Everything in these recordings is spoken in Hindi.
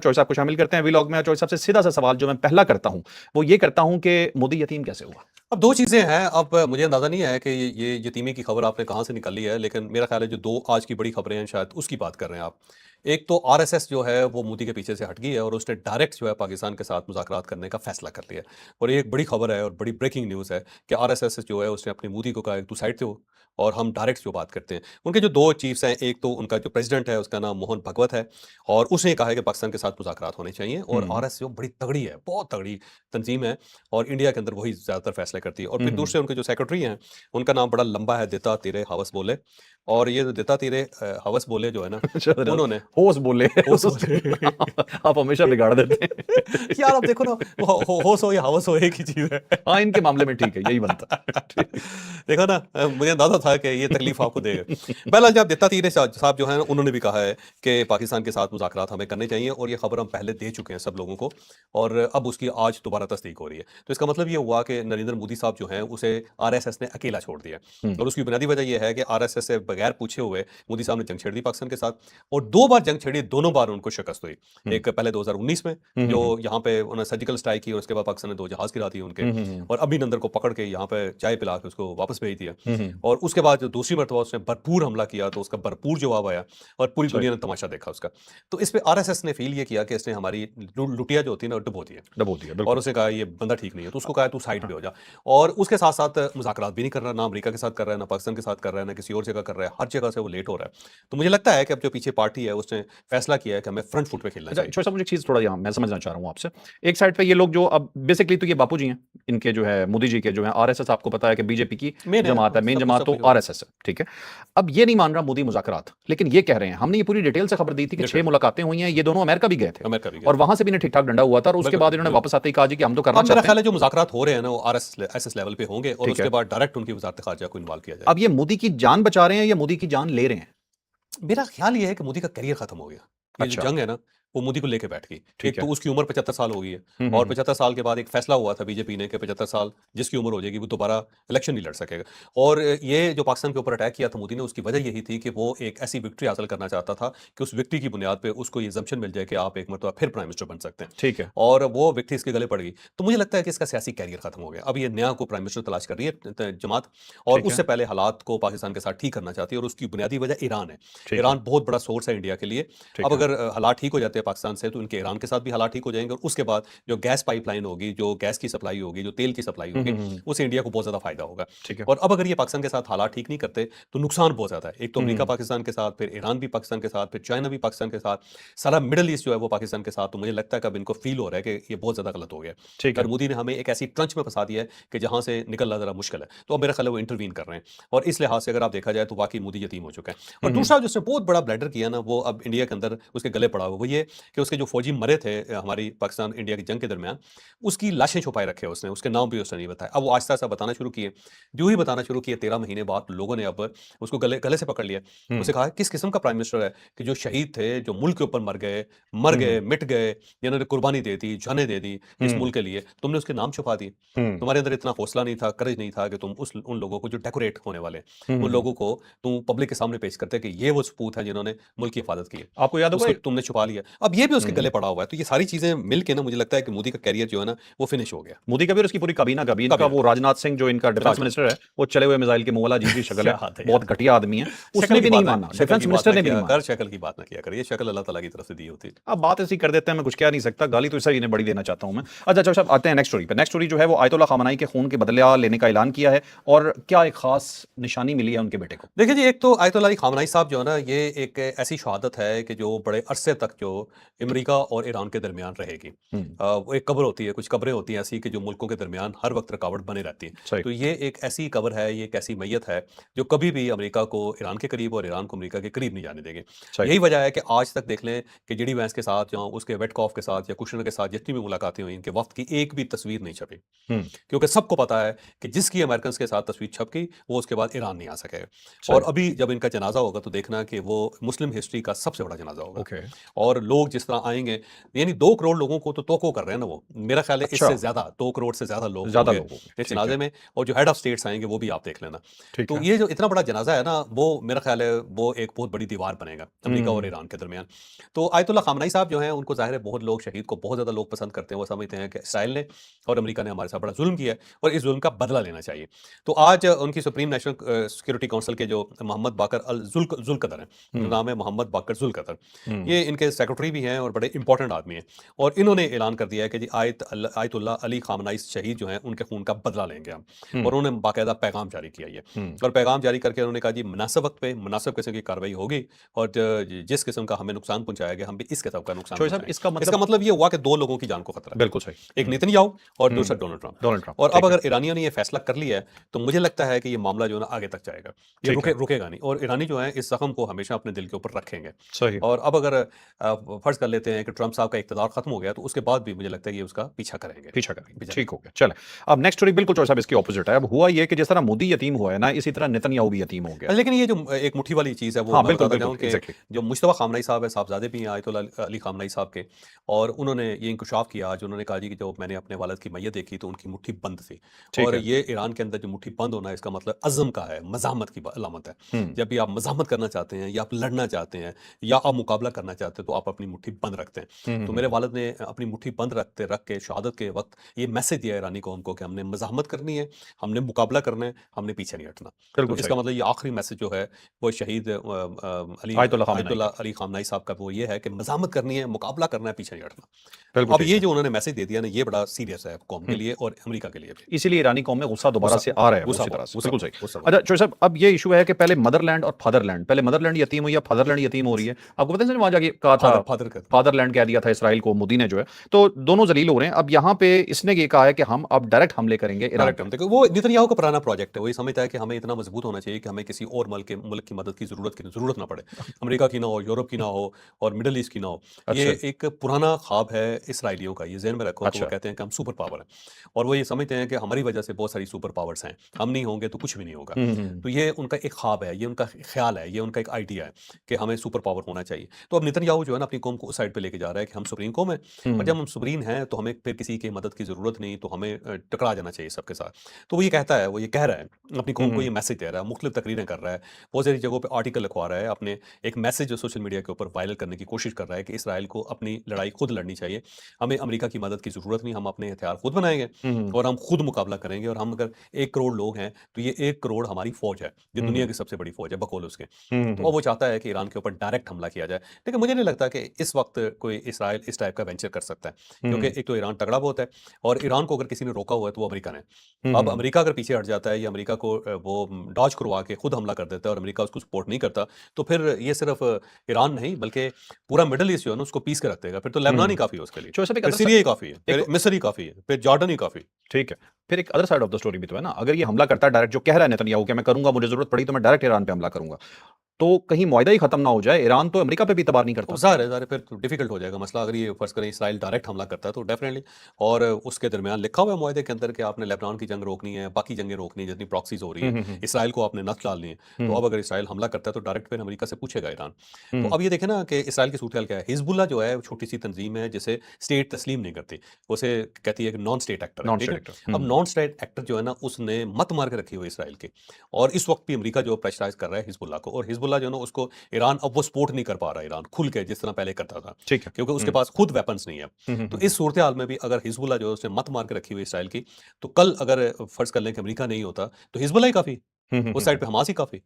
चौधरी साहब को शामिल करते हैं व्लॉग में। चौधरी साहब से सीधा सा सवाल जो मैं पहला करता हूं वो ये करता हूं कि मोदी यतीम कैसे हुआ? अब 2 चीज़ें हैं। अब मुझे अंदाज़ा नहीं है कि ये यतीमी की खबर आपने कहाँ से निकाली है, लेकिन मेरा ख़्याल है जो 2 आज की बड़ी खबरें हैं शायद उसकी बात कर रहे हैं आप। एक तो आरएसएस जो है वो मोदी के पीछे से हट गई है और उसने डायरेक्ट जो है पाकिस्तान के साथ मुज़ाकरात करने का फ़ैसला कर लिया है। और ये एक बड़ी खबर है और बड़ी ब्रेकिंग न्यूज़ है कि आरएसएस जो है उसने अपनी मोदी को कहा है तू साइड से हो और हम डायरेक्ट जो बात करते हैं। उनके जो 2 चीफ्स हैं, एक तो उनका जो प्रेज़िडेंट है उसका नाम मोहन भगवत है और उसने कहा है कि पाकिस्तान के साथ मुज़ाकरात होने चाहिए और हम्म आरएसएस जो बड़ी तगड़ी है, बहुत तगड़ी तंज़ीम है और इंडिया के अंदर वही ज़्यादातर फ़ैसले करती है। और फिर हम्म दूसरे उनके जो सेक्रेटरी हैं, उनका नाम बड़ा लंबा है, दिता तीरे हवस बोले। और ये जो दिता तीरे हवस बोले जो है ना, उन्होंने होश बोले होश बोले आप हमेशा बिगाड़ देते हैं। यार अब देखो ना, होश हो या हवस हो एक ही चीज़ है। हाँ, इनके मामले में ठीक है, यही बनता है। देखो ना, मुझे अंदाज़ा था कि ये तकलीफ आपको देगा। बहरहाल जब दिता तीरे साहब जो हैं उन्होंने भी कहा है कि पाकिस्तान के साथ मुज़ाकरात हमें करने चाहिए और ये खबर हम पहले दे चुके हैं सब लोगों को और अब उसकी आज दोबारा तस्दीक हो रही है। तो इसका मतलब ये हुआ कि नरेंद्र मोदी साहब जो हैं उसे आरएसएस ने अकेला छोड़ दिया हम्म और उसकी बुनियादी वजह ये है कि आरएसएस से बगैर पूछे हुए मोदी साहब ने जंग छेड़ दी पाकिस्तान के साथ और 2 बार जंग छेड़ी, दोनों बार उनको शिकस्त हुई। हम्म एक पहले 2019 में जो हम्म यहाँ पे उन्होंने सर्जिकल स्ट्राइक की और उसके बाद पाकिस्तान ने 2 जहाज़ गिरा दिए उनके हम्म और अभिनंदन को पकड़ के यहाँ पे चाय पिला के उसको वापस भेज दिया। हम्म और उसके बाद जो दूसरी मर्तबा उसने भरपूर हमला किया तो उसका भरपूर जवाब आया और पूरी सही दुनिया ने तमाशा देखा उसका। तो इस पे आरएसएस ने फ़ील ये किया कि इसने हमारी लुटिया जो होती है ना डुबो दी है डबो दिया और बिल्कुल। उसने कहा ये बंदा ठीक नहीं है। तो उसको कहा तू साइड पे हो जा और उसके साथ-साथ मुज़ाकरात भी नहीं कर रहा, ना अमेरिका के साथ कर रहा है, ना पाकिस्तान के साथ कर रहा है, ना किसी और जगह कर रहा है। हर जगह से वो लेट हो रहा है। तो मुझे लगता है कि अब जो पीछे पार्टी है उसने फैसला किया है कि हमें फ्रंट फुट पे खेलना अच्छा चाहिए। छोटा सा मुझे एक चीज थोड़ा यहाँ मैं समझना चाह रहा हूँ आपसे। एक साइड पे ये लोग जो अब बेसिकली तो ये बापू जी हैं, इनके जो है मोदी जी के जो है आरएसएस, आपको पता है कि बीजेपी की मेन है, जमात है, मेन सब जमात सब तो कुछ होता है। आरएसएस है, ठीक है। अब ये नहीं मान रहा मोदी मुज़ाकरात, लेकिन ये कह रहे हैं हमने ये पूरी डिटेल से खबर दी थी कि 6 डिटेल मुलाकातें हुई हैं, ये दोनों अमेरिका भी गए थे अमेरिका भी गए और थे। वहां से भी इन्हें ठीक ठाक डंडा हुआ था और उसके बिल्कुल, बाद इन्होंने बिल्कुल। वापस आते ही कहा जी कि हम तो करना अब मेरा चाहते ख्याल हैं। है जो मुज़ाकरात हो रहे हैं ना वो आरएसएस लेवल पे होंगे और ठीक उसके है। बाद डायरेक्ट उनकी वज़ारत ख़ारिजा को इन्वॉल्व किया जाएगा। अब ये मोदी की जान बचा रहे हैं या मोदी की जान ले रहे हैं? मेरा ख़्याल ये है कि मोदी का करियर ख़त्म हो गया। ये जो अच्छा। जंग है ना, वो मोदी को लेके बैठ गई। ठीक एक तो है। उसकी उम्र 75 साल हो गई है और हम्म 75 साल के बाद एक फ़ैसला हुआ था बीजेपी ने कि 75 साल जिसकी उम्र हो जाएगी वो दोबारा इलेक्शन नहीं लड़ सकेगा। और ये जो पाकिस्तान के ऊपर अटैक किया था मोदी ने, उसकी वजह यही थी कि वो एक ऐसी विक्ट्री हासिल करना चाहता था कि उस विक्ट्री की बुनियाद पे उसको ये असम्पशन मिल जाए कि आप एक मरतबा फिर प्राइम मिनिस्टर बन सकते हैं। ठीक है। और वो विक्ट्री इसके गले पड़ गई। तो मुझे लगता है कि इसका सियासी करियर ख़त्म हो गया। अब ये नया को प्राइम मिनिस्टर तलाश कर रही है जमात और ठीक है। उससे पहले हालात को पाकिस्तान के साथ ठीक करना चाहती है और उसकी बुनियादी वजह ईरान है। ठीक है। ईरान बहुत बड़ा सोर्स है इंडिया के लिए। ठीक अब है। अगर हालात ठीक हो जाते हैं पाकिस्तान से तो इनके ईरान के साथ भी हालात ठीक हो जाएँगे और उसके बाद जो गैस पाइपलाइन होगी, जो गैस की सप्लाई होगी, जो तेल की सप्लाई होगी, हम्म। उससे इंडिया को बहुत ज़्यादा फ़ायदा होगा। ठीक है। और अब अगर ये पाकिस्तान के साथ हालात ठीक नहीं करते, तो नुकसान बहुत ज़्यादा है। एक तो अमेरिका हम्म पाकिस्तान के साथ, फिर ईरान भी पाकिस्तान के साथ, फिर चाइना भी पाकिस्तान के साथ, सारा मिडल ईस्ट जो है वो पाकिस्तान के साथ। तो मुझे लगता है कि अब इनको फ़ील हो रहा है कि ये बहुत ज़्यादा गलत हो गया है ठीक और है। मोदी ने हमें एक ऐसी ट्रंच में फँसा दिया है कि जहाँ से निकलना ज़रा मुश्किल है। तो अब मेरा ख़्याल है वो इंटरवीन कर रहे हैं और इस लिहाज से अगर आप देखा जाए तो वाक़ई मोदी यतीम हो चुका है। और हम्म दूसरा जो उसने बहुत बड़ा ब्लंडर किया ना, वो अब इंडिया के अंदर उसके गले पड़ा हुआ है, वो ये कि उसके जो फौजी मरे थे हमारी पाकिस्तान इंडिया की जंग के दरमियान, उसकी लाशें छुपाए रखे उसने, उसके नाम भी उसने नहीं बताया। अब वो आहिस्ता-आहिस्ता बताना शुरू किए। जो ही बताना शुरू किए 13 महीने बाद लोगों ने अब उसको गले गले से पकड़ लिया। हम्म उसे कहा किस किस्म का प्राइम मिनिस्टर है कि जो शहीद थे, जो मुल्क के ऊपर मर हम्म गए, मिट गए, जिन्होंने कुर्बानी दे दी, जानें दे दी इस हम्म मुल्क के लिए, तुमने उसके नाम छुपा दिए। हम्म तुम्हारे अंदर इतना हौसला नहीं था, करेज नहीं था कि तुम उन लोगों को जो डेकोरेट होने वाले, उन हम्म। लोगों को तुम पब्लिक के सामने पेश करते कि ये वो सपूत हैं जिन्होंने मुल्क की हिफाज़त की है। आपको याद होगा उसको तुमने छुपा लिया। अब ये भी उसके हम्म गले पड़ा हुआ है। तो ये सारी चीज़ें मिल के ना मुझे लगता है कि मोदी का करियर जो है ना, वो फिनिश हो गया। मोदी का भी और उसकी पूरी काबीना का भी। इनका कभी ना वो कभी। राजनाथ सिंह जो इनका डिफेंस राजनाथ मिनिस्टर है, वो चले हुए मिसाइल के मुंह वाला अजीब सी शक्ल क्या है, बात है बहुत यार! घटिया आदमी है। शक्ल उसने की भी नहीं बात ना माना, शक्ल डिफेंस की बात मिनिस्टर ना ने भी नहीं किया माना। कर, शक्ल की बात ना किया कर। ये शक्ल अल्लाह ताला की तरफ से दी होती है। अब बात ऐसी कर देते हैं, मैं कुछ कह नहीं सकता, गाली तो इसे इन्हें बड़ी देना चाहता हूं मैं। अच्छा अच्छा साहब, आते हैं नेक्स्ट स्टोरी पे। नेक्स्ट स्टोरी जो है वो आयतुल्लाह खामनाई के खून के बदला लेने का ऐलान किया है और क्या एक खास निशानी मिली है उनके बेटे को? देखिए जी, एक तो आयतुल्लाह अली ख़ामनाई साहब जो है ना, ये एक ऐसी शहादत है कि जो बड़े अरसे तक जो अमेरिका और ईरान के दरमियान रहेगी। हम्म। वो एक कब्र होती है, कुछ कब्रें होती हैं ऐसी कि जो मुल्कों के दरमियान हर वक्त रुकावट बने रहती हैं। सही। तो ये एक ऐसी कब्र है, ये एक ऐसी मैयत है जो कभी भी अमेरिका को ईरान के करीब और ईरान को अमेरिका के करीब नहीं जाने देंगे। सही। यही वजह है कि आज तक देख लें कि जेडी वैंस के साथ या उसके वेटकॉफ के साथ या कुशनर के साथ जितनी भी मुलाकातें हुई, इनके वक्त की एक भी तस्वीर नहीं छपी। हम्म। क्योंकि सबको पता है कि जिसकी अमेरिकन के साथ तस्वीर छप गई, वो उसके बाद ईरान नहीं आ सकेगा। और सही। अभी जब इनका जनाजा होगा तो देखना कि वो मुस्लिम हिस्ट्री का सबसे बड़ा जनाजा होगा। ओके। और लोग लोग जिस तरह आएंगे, यानी 2 करोड़ लोगों को तो तोको कर रहे हैं ना वो, मेरा ख्याल है अच्छा, इससे ज्यादा 2 करोड़ से ज्यादा लोग ज्यादा होंगे लोग होंगे, इस ठीक है, जनाजे में, और जो हेड ऑफ स्टेट्स आएंगे वो भी आप देख लेना। ठीक तो है। ये जो इतना बड़ा जनाजा है ना, वो मेरा ख्याल है वो एक बहुत बड़ी दीवार बनेगा अमेरिका और हम्म, ईरान के दरमियान। तो आयतुल्लाह खामनाई साहब जो हैं, उनको जाहिर है बहुत लोग शहीद को बहुत ज्यादा लोग पसंद करते हैं, वो समझते हैं कि इसराइल ने और अमेरिका ने हमारे साथ बड़ा जुल्म किया है और इस जुल्म का बदला लेना चाहिए। तो आज उनकी सुप्रीम नेशनल सिक्योरिटी काउंसिल के जो मोहम्मद बाकर अल जुल्कदर हैं, जो हम्म, नाम है मोहम्मद बाकर जुल्कदर, हम्म, ये इनके सेक्रेटरी भी हैं और बड़े इंपॉर्टेंट आदमी हैं, और इन्होंने ऐलान कर दिया है कि जी आयतुल्लाह अली खामनाई शहीद जो हैं उनके खून का बदला लेंगे हम। और हम्म, उन्होंने बाकायदा पैगाम जारी किया ये, हम्म, और पैगाम जारी करके उन्होंने कहा जी मुनासिब वक्त पे मुनासिब किस्म की कार्रवाई होगी, और जिस किस्म का हमें नुकसान पहुंचाया गया हम भी इस किस्म का नुकसान शोएब साहब पहुंचाएंगे। इसका इसका मतलब मतलब ये हुआ कि 2 लोगों की जान को खतरा है, बिल्कुल सही। एक नेतन्याहू और हम्म, दूसरा डोनाल्ड ट्रंप। डोनाल्ड ट्रंप, और अब ठीक है, अगर ईरानियों ने ये फैसला कर लिया है, तो मुझे लगता है कि ये मामला जो है ना आगे तक जाएगा, ये ठीक है, रुकेगा नहीं, और ईरानी जो है इस जख्म को हमेशा अपने दिल के ऊपर रखेंगे। सही, और अब अगर फर्ज कर लेते हैं कि ट्रंप साहब का इक़्तिदार खत्म हो गया, तो उसके बाद भी मुझे लगता है कि ये उसका पीछा करेंगे पीछा करेंगे, बेचारे। ठीक हो गया, चले। अब नेक्स्ट स्टोरी बिल्कुल चौधरी साहब इसकी ऑपोजिट है। अब हुआ ये कि जिस तरह मोदी यतीम हुआ है ना, इसी तरह नेतन्याहू भी यतीम हो गया। लेकिन ये जो एक मुट्ठी वाली चीज़ है, वो हाँ, मैं बिल्कुल, बताता बिल्कुल, जाऊँ कि एग्जैक्टली, जो मुश्तबा खामनाई साहब है, साहबजादे भी हैं आयतुल्लाह अली खामनाई साहब के, और उन्होंने ये इंकशाफ किया आज, उन्होंने कहा जी कि जब मैंने अपने वालिद की मैयत देखी तो उनकी मुट्ठी बंद थी, ठीक और है, ये ईरान के अंदर जो मुट्ठी बंद होना है, इसका मतलब अज़्म का है, मज़ाहमत की अलामत है। हम्म, जब भी आप मज़ाहमत करना चाहते हैं, या आप लड़ना चाहते हैं, या आप मुकाबला करना चाहते हैं, तो आप अपनी मुट्ठी बंद रखते हैं। हम्म, तो मेरे वालिद ने अपनी मुट्ठी बंद रख के शहादत के वक्त ये मैसेज दिया ईरानी कौम को कि हमने मज़ाहमत करनी है, हमने मुकाबला करना है, हमने पीछे नहीं हटना। तो बिल्कुल इसका सही, मतलब ये आखिरी मैसेज जो है, वो शहीद आयतुल्लाह खामेनी आयतुल्लाह का, अली खामनाई साहब का वो ये है कि मज़ाहमत करनी है, मुकाबला करना है, पीछे नहीं हटना। तो बिल्कुल अब ठीक ये है। जो उन्होंने मैसेज दे दिया ना, ये बड़ा सीरियस है कौम के हम्म, लिए और अमेरिका के लिए भी। इसीलिए ईरानी कौम में गुस्सा दोबारा गुस्सा से आ रहा है वो गुस्सा उसी तरह बहुत से, बिल्कुल सही। गुस्सा अच्छा बहुत। चौधरी साहब, अब ये इशू है कि पहले मदरलैंड और फादरलैंड, पहले मदरलैंड यतीम हुई, अब फादरलैंड यतीम हो रही है। आपको पता है वहां जाके कहा था, फादर फादर का फादरलैंड कह दिया था इसराइल को मोदी ने जो है, तो दोनों जलील हो रहे हैं। अब यहाँ पे इसने ये कहा है कि हम अब डायरेक्ट हमले करेंगे ईरान डायरेक्ट पे। हम देखो, वो नेतन्याहू का पुराना प्रोजेक्ट है, वो ये समझता है कि हमें इतना मजबूत होना चाहिए कि हमें किसी और मुल्क की मदद की जरूरत ना पड़े, अमेरिका की ना हो, यूरोप की ना हो, और मिडल ईस्ट की ना हो। ये अच्छा, एक पुराना ख्वाब है इसराइलियों का, ये ज़हन में रखो। तो वो अच्छा, कहते हैं कि हम सुपर पावर हैं, और वो ये समझते हैं कि हमारी वजह से बहुत सारी सुपर पावर्स हैं, हम नहीं होंगे तो कुछ भी नहीं होगा। तो ये उनका एक ख्वाब है, ये उनका ख्याल है, ये उनका एक आइडिया है कि हमें सुपर पावर होना चाहिए। तो अब नेतन्याहू जो है ना, अपनी कौम को उस साइड पे लेके जा रहा है कि हम सुप्रीम कौम है, और जब हम सुप्रीम हैं तो हमें फिर किसी की मदद की ज़रूरत नहीं, तो हमें टकरा जाना चाहिए सबके साथ। तो वो ये कहता है, वो ये कह रहा है, अपनी कौम को ये मैसेज दे रहा है, मुख्तलिफ तकरीरें कर रहा है, बहुत सारी जगहों पे आर्टिकल लिखवा रहा है, अपने एक मैसेज जो सोशल मीडिया के ऊपर वायरल करने की कोशिश कर रहा है कि इसराइल को अपनी लड़ाई खुद लड़नी चाहिए, हमें अमेरिका की मदद की ज़रूरत नहीं, हम अपने हथियार खुद बनाएंगे और हम खुद मुकाबला करेंगे, और हम अगर 1 करोड़ लोग हैं, तो ये 1 करोड़ हमारी फौज है, जो दुनिया की सबसे बड़ी फौज है बकौल उसके। तो अब वो चाहता है कि ईरान के ऊपर डायरेक्ट हमला किया जाए, लेकिन मुझे नहीं लगता कि इस वक्त कोई इसराइल इस टाइप का वेंचर कर सकता है, क्योंकि एक तो ईरान तगड़ा बहुत है, और ईरान को अगर किसी ने रोका हुआ है तो वो अमेरिका ने। अब अमेरिका अगर पीछे हट जाता है, या अमेरिका को वो डॉज करवा के खुद हमला कर देता है, और अमेरिका उसको सपोर्ट नहीं करता, तो फिर ये सिर्फ ईरान नहीं बल्कि पूरा मिडल ईस्ट जो है ना, उसको पीस के रख देगा। फिर तो लेबनान ही काफ़ी है उसके लिए, चौधरी साहब एक फिर अदर सीरिया ही काफ़ी है, एक फिर मिस्र ही काफ़ी है, फिर जॉर्डन ही काफ़ी। ठीक है, फिर एक other side of the story भी तो है ना। अगर ये हमला करता है डायरेक्ट, जो कह रहा है नेतन्याहू कि मैं करूंगा, मुझे जरूरत पड़ी तो मैं डायरेक्ट ईरान पे हमला करूंगा, तो कहीं मुआहदा ही खत्म ना हो जाए। ईरान तो अमेरिका पे भी इतबार नहीं करता। ज़ाहिर है फिर तो डिफिकल्ट हो जाएगा मसला, अगर ये फ़र्ज़ करें इसराइल डायरेक्ट हमला करता है तो डेफिनेटली। और उसके दरमियान लिखा हुआ है मुआहदे के अंदर कि आपने लेबनान की जंग रोकनी है, बाकी जंगें रोकनी है जितनी प्रॉक्सीज़ हो रही हैं, इसराइल को आपने नष्ट डालनी है। तो अब अगर इसराइल हमला करता है तो डायरेक्ट फिर अमेरिका से पूछेगा ईरान। तो अब ये देखें ना कि इसराइल की सूरत-हाल क्या है। हिज़्बुल्लाह जो है, छोटी सी तंजीम है जिसे स्टेट तस्लीम नहीं करती, उसे कहती है कि नॉन स्टेट एक्टर है, नॉन ठीक स्टेट है। एक्टर। अब नॉन स्टेट एक्टर जो है ना, उसने मत मार के रखी हुई है इसराइल की, और इस वक्त भी अमेरिका जो प्रेशराइज कर रहा है हिज़्बुल्लाह को, और हिज़्बुल्लाह जो है ना, उसको ईरान अब वो सपोर्ट नहीं कर पा रहा, ईरान खुल के जिस तरह पहले करता था, ठीक है। क्योंकि उसके पास खुद वेपन्स नहीं है। तो इस सूरत हाल में भी अगर हिजबुल्लाह जो है उसने मत मार के रखी हुई इसराइल की, तो कल अगर फर्ज कर लें कि अमेरिका नहीं होता, तो हिजबुल्लाह ही काफ़ी, उस साइड पे हमास ही काफ़ी।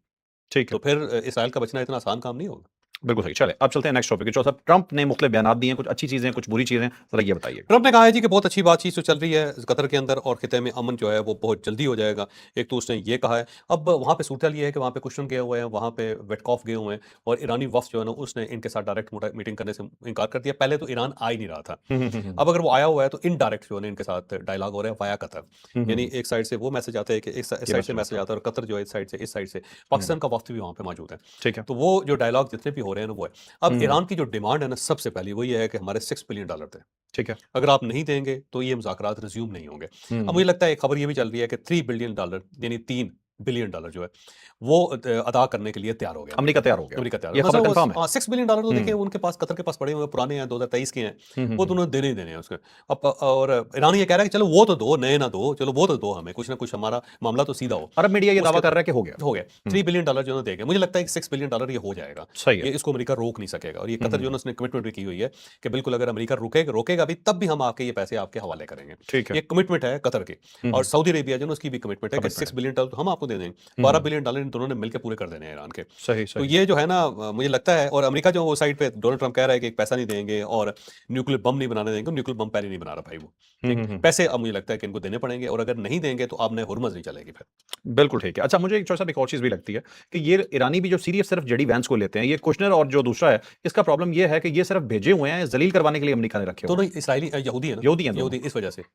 ठीक तो है, फिर इसराइल का बचना इतना आसान काम नहीं होगा। बिल्कुल सही। चले अब चलते हैं नेक्स्ट टॉपिक। जो साहब ट्रंप ने मुख्तलिफ बयान दिए हैं, कुछ अच्छी चीजें कुछ बुरी चीजें, जरा ये बताइए। ट्रंप ने कहा है जी कि बहुत अच्छी बातचीत जो चल रही है कतर के अंदर, और खिते में अमन जो है वो बहुत जल्दी हो जाएगा। एक तो उसने ये कहा है। अब वहाँ पे सूरत ये है कि वहाँ पे कुशन गए हुए हैं, वहाँ पे वेटकॉफ गए हुए हैं, और ईरानी वफ्द जो है ना, उसने इनके साथ डायरेक्ट मीटिंग करने से इनकार कर दिया। पहले तो ईरान आ ही नहीं रहा था, अब अगर वो आया हुआ है तो इनडायरेक्ट जो है ना इनके साथ डायलॉग हो रहा है वाया कतर। यानी एक साइड से वो मैसेज आता है कि इस ये साइड से मैसेज मैसेज आता आता है, और कतर जो है इस साइड से पाकिस्तान का वफ्द भी वहाँ पे मौजूद है। ठीक है। तो वो जो डायलॉग जितने भी हो रहे हैं ना, वो है। अब ईरान की जो डिमांड है ना, सबसे पहली वो ये है कि हमारे $6 बिलियन थे, ठीक है। अगर आप नहीं देंगे तो ये मुज़ाकरात रिज्यूम नहीं होंगे। अब हम्म, मुझे लगता है एक खबर ये भी चल रही है कि $3 बिलियन, यानी 3 बिलियन डॉलर जो है वो अदा करने के लिए तैयार हो गया। अमेरिका तैयार हो गया, अमेरिका तैयार ये मतलब खबर वो कंफर्म है। 6 बिलियन डॉलर तो देखिए हम्म, उनके पास, कतर के पास पड़े हुए हैं, पुराने हैं, 2023 के हैं, हम्म, वो तो उन्होंने देने ही देने हैं उसके। अब और ईरान ये कह रहा है कि चलो वो तो दो, नए ना दो, चलो वो तो दो, हमें कुछ ना कुछ हमारा मामला तो सीधा हो। अरब मीडिया ये दावा उसके कर रहा है कि हो गया। हो गया 3 बिलियन डॉलर जो उन्होंने देंगे, मुझे लगता है कि 6 बिलियन डॉलर ये हो जाएगा। सही है। ये इसको अमेरिका रोक नहीं सकेगा, और ये कतर जो है उसने कमिटमेंट भी की हुई है कि बिल्कुल अगर अमेरिका रुकेगा रोकेगा भी तब भी हम आपके ये पैसे आपके हवाले करेंगे। ठीक है। ये कमिटमेंट है कतर की। और सऊदी अरेबिया जो है उसकी भी कमिटमेंट है कि कमिटमेंट 6 बिलियन डॉलर तो हम आपको दे देंगे, 12 बिलियन डॉलर इन दोनों ने मिलकर पूरे कर देने हैं ईरान के। सही तो सही। ये जो है ना मुझे लगता है, और अमेरिका जो वो साइड पे डोनाल्ड ट्रंप कह रहा है कि पैसा नहीं देंगे और न्यूक्लियर बम नहीं बनाने देंगे, न्यूक्लियर बम पहले नहीं बना रहा भाई वो। ठीक, पैसे अब मुझे लगता है कि इनको देने पड़ेंगे, और अगर नहीं देंगे तो आपने हुर्मस नहीं चलेगी फिर। बिल्कुल ठीक है। अच्छा, मुझे एक छोटा सा एक और चीज़ भी लगती है कि ये ईरानी भी जो सीरियस सिर्फ जेडी वैंस को लेते हैं, ये कुशनर और जो दूसरा है, इसका प्रॉब्लम ये है कि ये सिर्फ भेजे हुए हैं जलील करवाने के लिए अमेरिका ने रखे हुए दोनों हैं। इसराइली यहूदी है ना, यहूदी हैं दोनों। यहूदी,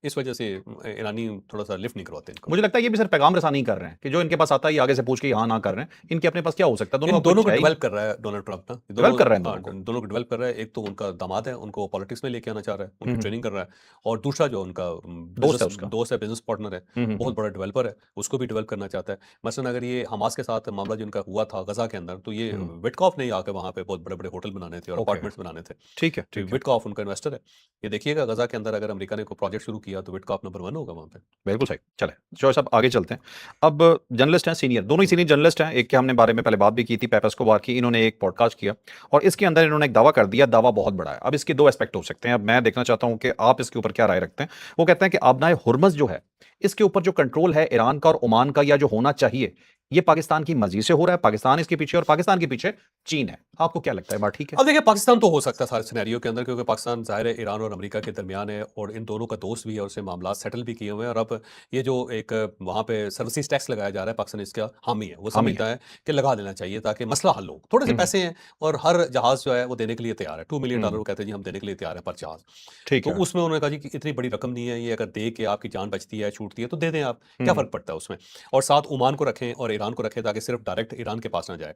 इस वजह से ईरानी थोड़ा सा लिफ्ट नहीं करवाते इनको। मुझे लगता है ये भी सिर्फ पैगाम रसानी कर रहे हैं कि जो इनके पास आता है ये आगे से पूछ के यहाँ ना कर रहे हैं, इनके अपने पास क्या हो सकता है, दोनों इन का दोनों कुछ को है ही। डेवलप कर रहा है डोनाल्ड ट्रंप ना, ये डेवलप कर रहे हैं हाँ, दोनों को। दोनों को डेवलप कर रहा है। एक तो उनका दामाद है, उनको पॉलिटिक्स में लेके आना चाह रहा है, उनकी ट्रेनिंग कर रहा है, और दूसरा जो उनका दोस्त है बिजनेस उसका। दोस्त है, बिजनेस पार्टनर है, बहुत बड़ा डेवलपर है, उसको भी डेवलप करना चाहता है। मसलन अगर ये हमास के साथ मामला जिनका हुआ था गजा के अंदर, तो ये विटकॉफ ने आके वहाँ पे बहुत बड़े बड़े होटल बनाने थे और ओके। अपार्टमेंट्स बनाने थे। ठीक है ठीक है। विटकॉफ उनका इन्वेस्टर है। ये देखिएगा गजा के अंदर अगर अमेरिका ने कोई प्रोजेक्ट शुरू किया तो विटकॉफ नंबर 1 होगा वहाँ पे। बिल्कुल सही। चले जो साहब आगे चलते हैं। अब जर्नलिस्ट हैं सीनियर, दोनों ही सीनियर जर्नलिस्ट हैं। एक के हमने बारे में पहले बात भी की थी, पेपेस को बात की, इन्होंने एक पॉडकास्ट किया और इसके अंदर इन्होंने एक दावा कर दिया, दावा बहुत बड़ा है। अब इसके दो एस्पेक्ट हो सकते हैं, अब मैं देखना चाहता हूं कि आप इसके ऊपर क्या राय रखते हैं। वो कहते हैं कि आबनाए हुर्मस जो है इसके ऊपर जो कंट्रोल है ईरान का और ओमान का, या जो होना चाहिए, ये पाकिस्तान की मर्जी से हो रहा है, पाकिस्तान इसके पीछे और पाकिस्तान के पीछे चीन है। आपको क्या लगता है, बात ठीक है? अब देखिए पाकिस्तान तो हो सकता है सारे सिनेरियो के अंदर, क्योंकि पाकिस्तान ज़ाहिर है ईरान और अमेरिका के दरमियान है, और इन दोनों का दोस्त भी है, और उससे मामला सेटल भी किए हुए हैं। और अब ये जो एक वहाँ पे सर्विसेज टैक्स लगाया जा रहा है, पाकिस्तान इसका हामी है, वो हामी समझता है कि लगा देना चाहिए ताकि मसला हल हो। थोड़े से पैसे हैं और हर जहाज़ जो है वो देने के लिए तैयार है। 2 मिलियन डॉलर वो कहते हैं जी हम देने के लिए तैयार है पर जहाज़। ठीक तो है। उसमें उन्होंने कहा जी कि इतनी बड़ी रकम नहीं है, ये अगर दे के आपकी जान बचती है, छूटती है तो दे दें आप, क्या फ़र्क पड़ता है उसमें। और साथ ओमान को रखें और ईरान को रखें ताकि सिर्फ डायरेक्ट ईरान के पास ना जाए।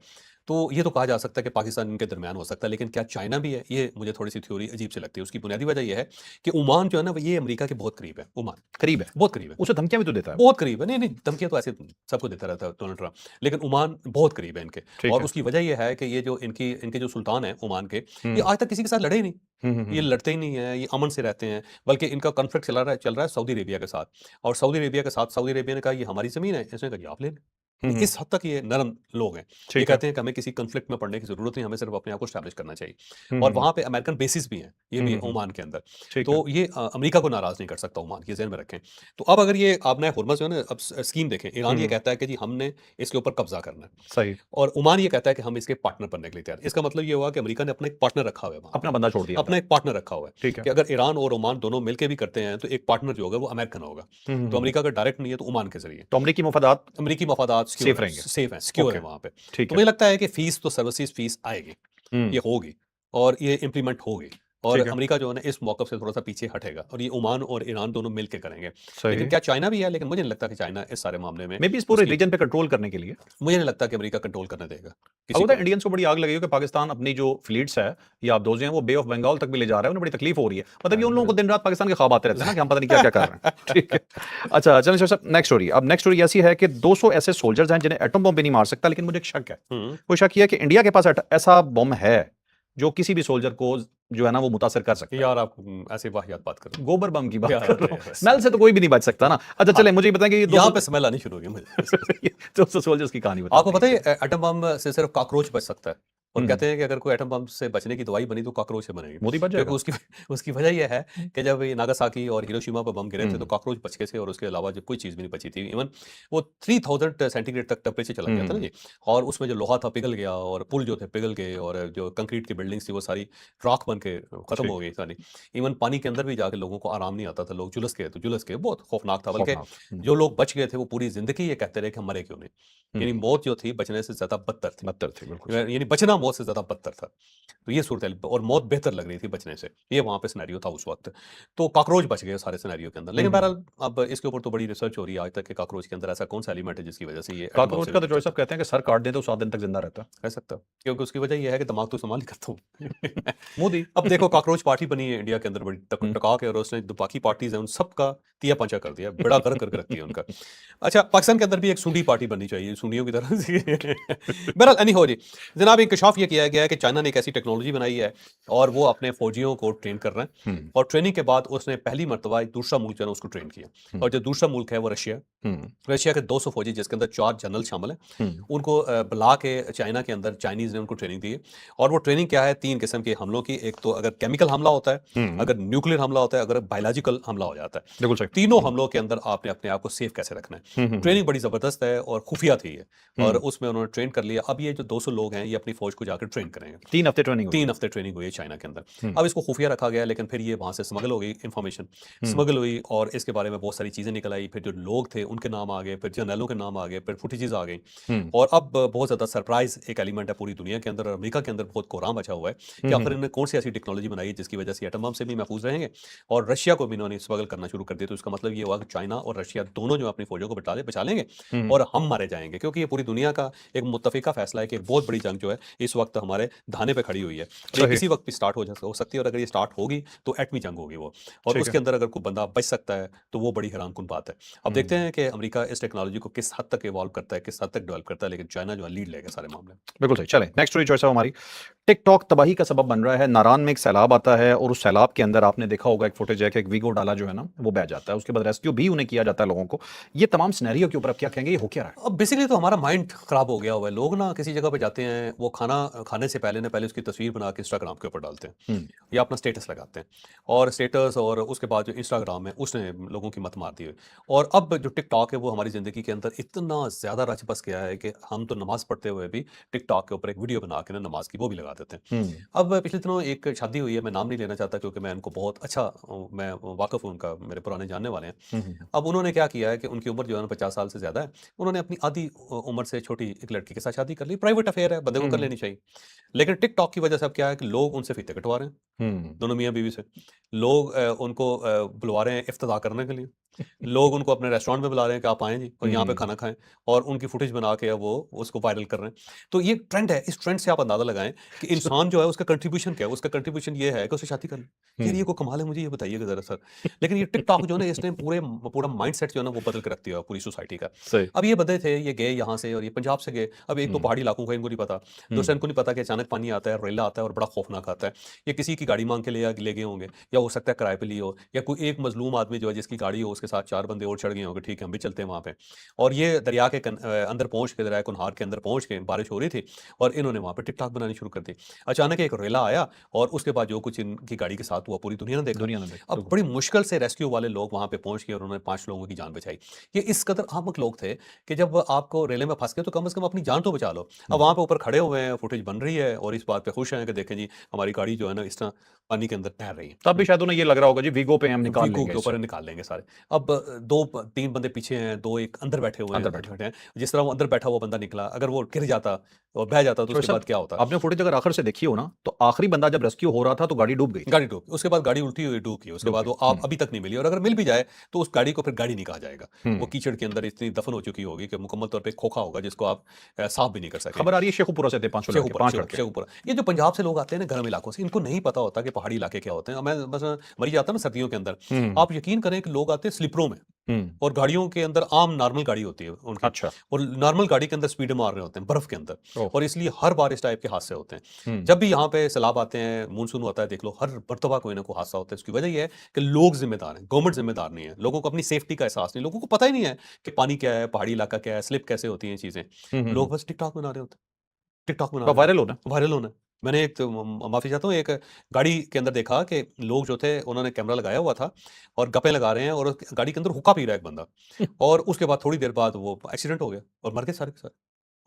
तो ये तो कहा जा सकता है कि पाकिस्तान इनके दरमियान हो सकता है, लेकिन क्या चाइना भी है? ये मुझे थोड़ी सी थ्योरी अजीब सी लगती है। उसकी बुनियादी वजह ये है कि ओमान जो है ना वो ये अमेरिका के बहुत करीब है। ओमान करीब है, बहुत करीब है, उसे धमकियां भी तो देता है। बहुत करीब है। नहीं नहीं, धमकियां तो ऐसे सबको देता रहता है डोनाल्ड ट्रंप, लेकिन ओमान बहुत करीब है इनके। ठीक और है। उसकी वजह ये है कि ये जो इनके जो सुल्तान है ओमान के, ये हम्म आज तक किसी के साथ लड़े ही नहीं। ये हम्म। लड़ते ही नहीं है, ये अमन से रहते हैं, बल्कि इनका कॉन्फ्लिक्ट चल रहा है सऊदी अरेबिया के साथ। और सऊदी अरेबिया के साथ सऊदी अरेबिया ने कहा ये हमारी ज़मीन है, इसने कहा जी आप ले लें। इस हद तक ये नरम लोग हैं। ये ठीक है। कहते हैं कि हमें किसी कॉन्फ्लिक्ट में पड़ने की ज़रूरत नहीं, हमें सिर्फ अपने आप को एस्टैब्लिश करना चाहिए। और हम्म। वहाँ पे अमेरिकन बेसिस भी हैं, ये भी हम्म। ओमान के अंदर। ठीक तो है। ये अमेरिका को नाराज़ नहीं कर सकता ओमान, ये ज़हन में रखें। तो अब अगर ये आपने हुर्मस जो है ना, अब स्कीम देखें, ईरान ये कहता है कि जी हमने इसके ऊपर कब्जा करना है, सही। और ओमान ये कहता है कि हम इसके पार्टनर बनने के लिए तैयार हैं। इसका मतलब ये हुआ कि अमेरिका ने अपना एक पार्टनर रखा हुआ है वहाँ अपना पे, बंदा छोड़ दिया अपना एक पार्टनर रखा हुआ है ठीक है। कि अगर ईरान और ओमान दोनों मिलकर भी करते हैं तो एक पार्टनर जो होगा वो अमेरिकन होगा। तो अमेरिका का डायरेक्ट नहीं है तो ओमान के जरिए तो अमरीकी मुफादात अमेरिकी मफादात सेफ रहेंगे। सेफ हैं, सिक्योर है ओके। वहाँ पे। ठीक तो है। मुझे लगता है कि फीस तो सर्विसेज फीस आएगी, हम्म ये होगी, और ये इम्प्लीमेंट होगी। और ठीक है। अमेरिका जो है ना इस मौक़िफ़ से थोड़ा-सा पीछे हटेगा, और ये ओमान और ईरान दोनों मिल के करेंगे। सही। लेकिन क्या चाइना भी है? लेकिन मुझे नहीं लगता कि चाइना इस सारे मामले में मे बी इस पूरे उसकी, रीजन पे कंट्रोल करने के लिए। मुझे नहीं लगता कि अमेरिका कंट्रोल करने देगा अब किसी होता को है भी। इंडियंस को बड़ी आग लगी हो कि पाकिस्तान अपनी जो फ्लीट्स है या आबदोज़ें हैं वो बे ऑफ बंगाल तक भी ले जा रहा है, उन्हें बड़ी तकलीफ हो रही है। मतलब ये उन लोगों को दिन रात पाकिस्तान के ख्वाब आते रहते हैं ना कि हम पता नहीं क्या-क्या कर रहे हैं। ठीक है। अच्छा चलिए सर नेक्स्ट स्टोरी। अब नेक्स्ट स्टोरी ऐसी है कि 200 ऐसे सोल्जर्स हैं जिन्हें एटम बम भी नहीं मार सकता, लेकिन मुझे एक शक है। हुँ। वो शक ये है कि इंडिया के पास ऐसा बम है जो किसी भी सोल्जर को जो है ना वो मुतासिर कर सकता है। यार आप ऐसे वाहियात बात कर रहे हो। गोबर बम की बात यार कर रहा हूँ। बस। स्मेल से तो कोई भी नहीं बच सकता ना। अच्छा चले मुझे ये बताएं कि ये यहाँ 200 पे स्मेल आनी शुरू हो गई मुझे। 200 सोल्जर्स की कहानी बताओ। आपको पता है एटम बम से सिर्फ कॉकरोच बच सकता है, और हम्म। कहते हैं कि अगर कोई एटम बम से बचने की दवाई बनी तो कॉकरोच से बनेगी। मोदी बच क्योंकि जाएगा। उसकी उसकी वजह यह है कि जब ये नागासाकी और हिरोशिमा पर बम गिरे थे तो हम्म। कॉकरोच बच गए थे, और उसके अलावा जब कोई चीज़ भी नहीं बची थी। इवन वो 3000 सेंटीग्रेड तक टेम्परेचर चला गया था ना जी, और उसमें जो लोहा था पिघल गया, और पुल जो थे पिघल गए, और जो कंक्रीट की बिल्डिंग्स थी वो सारी राख बन के खत्म हो गई सारी। इवन पानी के अंदर भी जाके लोगों को आराम नहीं आता था, लोग झुलस गए, तो झुलस गए, बहुत खौफनाक था। बल्कि खौफनाक। जो लोग बच गए थे वो पूरी जिंदगी ये कहते रहे कि हम मरे क्यों नहीं। यानी मौत जो थी बचने से ज्यादा बदतर थी, बदतर थी बिल्कुल। यानी बचना मौत से ज़्यादा बदतर था। तो ये सूरत और मौत बेहतर लग रही थी बचने से। ये वहाँ पे सिनेरियो था उस वक़्त। तो कॉकरोच बच गए सारे सिनेरियो के अंदर। लेकिन बहरहाल अब इसके ऊपर तो बड़ी रिसर्च हो रही है आज तक कि कॉकरोच के अंदर ऐसा कौन-सा एलिमेंट है जिसकी वज़ह से ये एटम बम कॉकरोच से का भी तो बच जॉय जाता साहब है। कहते हैं कि सर काट दें तो 7 दिन तक जिंदा रहता है। रह सकता है। क्योंकि उसकी वजह ये है कि दिमाग तो इस्तेमाल नहीं करता हूँ। मोदी। अब देखो कॉकरोच पार्टी बनी है इंडिया के अंदर बड़ी टका के और उसने जो बाकी पार्टीज़ हैं उन सबका तिया पंचा कर दिया। बेड़ा गर्क करके रख दिया उनका। अच्छा पाकिस्तान के अंदर भी एक सूंडी पार्टी बननी चाहिए, सूंडियों की तरह से। बहरहाल एनीहो जी, जनाब इंकशाफ ये किया गया है कि चाइना ने एक ऐसी टेक्नोलॉजी बनाई है और वो अपने फौजियों को ट्रेन कर रहे हैं हम्म, और ट्रेनिंग के बाद उसने पहली मर्तबा एक दूसरा मुल्क जो है ना उसको ट्रेन किया हम्म, और जो दूसरा मुल्क है वो रशिया है। हम्म, रशिया के 200 फौजी जिसके अंदर 4 जनरल शामिल हैं, हम्म, उनको बुला के चाइना के अंदर चाइनीज़ ने उनको ट्रेनिंग दी है और वो ट्रेनिंग क्या है 3 किस्म के हमलों की, एक तो अगर केमिकल हमला होता है, हम्म, अगर न्यूक्लियर हमला होता है, अगर बायोलॉजिकल हमला हो जाता है। बिल्कुल सही। तीनों हमलों के अंदर आपने अपने आप को सेफ कैसे रखना है। हम्म, हम्म, ट्रेनिंग बड़ी ज़बरदस्त है और खुफिया थी ये और हम्म, उसमें उन्होंने ट्रेन कर लिया। अब ये जो 200 लोग हैं ये अपनी फ़ौज को जाकर ट्रेन करेंगे। 3 हफ्ते ट्रेनिंग हुई 3 है। हफ्ते ट्रेनिंग हुई है चाइना के अंदर। हम्म, अब इसको खुफिया रखा गया लेकिन फिर ये वहाँ से स्मगल हो गई इन्फॉर्मेशन। हम्म, स्मगल हुई और इसके बारे में बहुत सारी चीज़ें निकल आई। फिर जो लोग थे उनके नाम आ गए, फिर जर्नैलों के नाम आ गए, फिर फुटेजेस आ गई हम्म, और अब बहुत ज़्यादा सरप्राइज़ एक एलिमेंट है पूरी दुनिया के अंदर और अमेरिका के अंदर बहुत कोहराम मचा हुआ है कि आखिर हम्म, इन्होंने कौन सी ऐसी टेक्नोलॉजी बनाई है जिसकी वजह से एटम बम से भी महफूज रहेंगे और रशिया को भी इन्होंने स्मगल करना शुरू कर दिया। तो इसका मतलब ये हुआ कि चाइना और रशिया दोनों जो अपनी फौजों को बचा लेंगे हम्म, और हम मारे जाएंगे क्योंकि ये पूरी दुनिया का एक मुत्तफ़िका फैसला है कि एक बहुत बड़ी जंग जो है इस वक्त हमारे धाने पे खड़ी हुई है और ये सही। किसी वक्त भी स्टार्ट हो सकती है और अगर ये स्टार्ट होगी तो एटमी जंग होगी वो और ठीक है। उसके अंदर अगर कोई बंदा बच सकता है तो वो बड़ी हैरानकुन बात है। अब देखते हम्म, हैं कि अमेरिका इस टेक्नोलॉजी को किस हद तक इवॉल्व करता है, किस हद तक डेवलप करता है, लेकिन चाइना जो है लीड लेगा सारे मामले में। बिल्कुल सही। चलें नेक्स्ट स्टोरी चॉइस है हमारी। टिकटॉक तबाही का सबब बन रहा है। नारान में एक सैलाब आता है और उस सैलाब के अंदर आपने देखा होगा एक फुटेज है कि एक वीगो डाला जो है ना वो बह जाता है, उसके बाद रेस्क्यू भी उन्हें किया जाता है लोगों को। ये तमाम सिनेरियो के ऊपर आप क्या कहेंगे, ये हो क्या रहा है? अब बेसिकली तो हमारा माइंड खराब हो गया हुआ है। लोग ना किसी जगह पे जाते हैं, वो खाना खाने से पहले ना पहले उसकी तस्वीर बना के इंस्टाग्राम के ऊपर डालते हैं हम्म, या अपना स्टेटस लगाते हैं और स्टेटस और उसके बाद जो इंस्टाग्राम है उसने लोगों की मत मार दी है। और अब जो टिकटॉक है वो हमारी ज़िंदगी के अंदर इतना ज़्यादा रच बस गया है कि हम तो नमाज़ पढ़ते हुए भी टिकटॉक के ऊपर एक वीडियो बना के ना नमाज की वो भी लगा देते हैं। हम्म, अब पिछले दिनों एक शादी हुई है, मैं नाम नहीं लेना चाहता क्योंकि मैं उनको बहुत अच्छा मैं वाकिफ़ हूँ उनका, मेरे पुराने जानने वाले हैं। हम्म, अब उन्होंने क्या किया है कि उनकी उम्र जो है ना 50 साल से ज़्यादा है। उन्होंने अपनी आधी उम्र से छोटी एक लड़की के साथ शादी कर ली। प्राइवेट अफ़ेयर है, बंदे को कर हम्म, लेनी चाहिए। लेकिन टिकटॉक की वजह से अब क्या है कि लोग उनसे फीते कटवा रहे हैं, हम्म, दोनों मियाँ-बीवी से। लोग उनको बुलवा रहे हैं इफ्तिताह करने के लिए। लोग उनको अपने रेस्टोरेंट में बुला रहे हैं कि आप आएँ जी और यहाँ पे हम्म, खाना खाएँ और उनकी फुटेज बना के अब वो उसको वायरल कर रहे हैं। तो ये ट्रेंड है, इस ट्रेंड से आप अंदाज़ा लगाएँ कि इंसान जो है उसका कंट्रीब्यूशन क्या है? उसका कंट्रीब्यूशन ये है कि उसे शादी कर ले। यार ये हम्म, कोई कमाल है, मुझे ये बताइएगा ज़रा सर। लेकिन ये टिकटॉक जो है ना इसने पूरा माइंडसेट जो है ना वो बदल के रख दिया पूरी सोसाइटी का। सही। अब ये बंदे थे, ये गए यहाँ से और ये पंजाब से गए। अब एक तो हम्म, पहाड़ी इलाकों का इनको नहीं पता, दूसरा हम्म, इनको नहीं पता कि अचानक पानी आता है, रेला आता है और बड़ा खौफनाक आता है। ये किसी की गाड़ी माँग के ले गए होंगे या हो सकता है किराए पे लिए हो या कोई एक मज़लूम आदमी जो है जिसकी गाड़ी हो उसके साथ 4 बंदे और चढ़ गए होंगे, ठीक है हम भी चलते हैं वहाँ पे। और ये दरिया के अंदर पहुँच के दरिया कुनहार के अंदर पहुँच के बारिश हो रही थी और इन्होंने वहाँ पे टिकटॉक बनानी शुरू कर दी। अचानक एक रेला आया और उसके बाद जो कुछ इनकी गाड़ी के साथ हुआ पूरी दुनिया ने देखा। दुनिया ने देखा अब बिल्कुल। बड़ी मुश्किल से रेस्क्यू वाले लोग वहाँ पे पहुँच गए और उन्होंने 5 लोगों की जान बचाई। ये इस कदर आमक लोग थे कि जब आपको रेले में फँस गए तो कम से कम अपनी जान तो बचा लो। अब हम्म, वहाँ पे ऊपर खड़े हुए हैं, फुटेज बन रही है और इस बात पे खुश हैं कि देखें जी हमारी गाड़ी जो है ना इस तरह पानी के अंदर तैर रही है। तब भी शायद उन्हें ये लग रहा होगा जी वीगो पे हम निकाल वीकू लेंगे के इससे। ऊपर निकाल लेंगे सारे। अब 2-3 बंदे पीछे हैं, 2 एक अंदर अंदर बैठे हुए। बैठे हैं। जिस तरह वो अंदर बैठा हुआ बंदा निकला, अगर वो गिर जाता और बह जाता तो तो उसके सब बाद क्या होता? आपने फुटेज अगर आखिर से देखी हो ना तो आखिरी बंदा जब रेस्क्यू हो रहा था तो गाड़ी डूब गई थी। गाड़ी डूब गई। उसके बाद गाड़ी उल्टी हुई डूब गई। उसके डूब बाद गई। वो आप अभी तक नहीं मिली और अगर मिल भी जाए तो उस गाड़ी को फिर गाड़ी नहीं कहा जाएगा। वो हम्म, कीचड़ के अंदर इतनी दफ़न हो चुकी होगी कि मुकम्मल तौर पे खोखा होगा जिसको आप साफ़ भी नहीं कर सकेंगे। खबर आ रही है शेखुपुरा से थे 5 लड़के, 5 लड़के। शेखुपुरा। ये जो पंजाब से लोग आते हैं ना गर्म इलाकों से, इनको नहीं पता होता कि पहाड़ी इलाके क्या होते हैं। मैं बस मरी जाता हूँ ना सर्दियों के अंदर, हम्म, आप यकीन करें कि लोग आते हैं स्लीपरों में हम्म, और गाड़ियों के अंदर आम नॉर्मल गाड़ी होती है उनकी अच्छा। और नॉर्मल गाड़ी के अंदर स्पीड मार रहे होते हैं बर्फ़ के अंदर ओह। और इसलिए हर बार इस टाइप के हादसे होते हैं। हम्म, जब भी यहाँ पे सैलाब आते हैं, मानसून होता है, देख लो हर मर्तबा कोई ना कोई हादसा होता है। इसकी वजह ये है कि लोग ज़िम्मेदार हैं, गवर्नमेंट ज़िम्मेदार नहीं है। लोगों को अपनी सेफ्टी का एहसास नहीं, लोगों को पता ही नहीं है कि पानी क्या है, पहाड़ी इलाका क्या है, स्लिप कैसे होती हैं चीज़ें। हम्म, लोग बस टिकटॉक बना रहे होते हैं। टिकटॉक बना रहे वायरल होना। हैं, वायरल होना है। मैंने एक तो माफ़ी चाहता हूँ, एक गाड़ी के अंदर देखा कि लोग जो थे उन्होंने कैमरा लगाया हुआ था और गप्पे लगा रहे हैं और गाड़ी के अंदर हुक्का पी रहा है एक बंदा और उसके बाद थोड़ी देर बाद वो एक्सीडेंट हो गया और मर गए सारे के सारे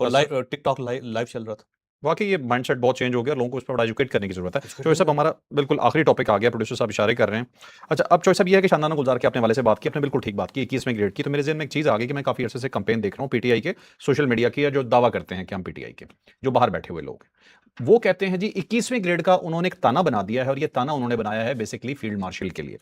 और बस। टिकटॉक लाइव चल रहा था। वाकई ये माइंडसेट बहुत चेंज हो गया, लोगों को इस पर बड़ा एजुकेट करने की जरूरत है। Educate चौधरी साहब करने हमारा बिल्कुल आखिरी टॉपिक आ गया, प्रोड्यूसर साहब इशारे कर रहे हैं। अच्छा, अब चौधरी साहब ये है कि शानदाना गुलजार के अपने वाले से बात की, आपने बिल्कुल ठीक बात की 21वें ग्रेड की। तो मेरे जहन में एक चीज़ आ गई कि मैं काफ़ी अर्से से कंपेन देख रहा हूँ पीटीआई के, सोशल मीडिया की, या जो दावा करते हैं कि हम पीटीआई के, जो बाहर बैठे हुए लोग हैं। वो कहते हैं जी 21वें ग्रेड का उन्होंने एक ताना बना दिया है, और ये ताना उन्होंने बनाया है बेसिकली फील्ड मार्शल के लिए।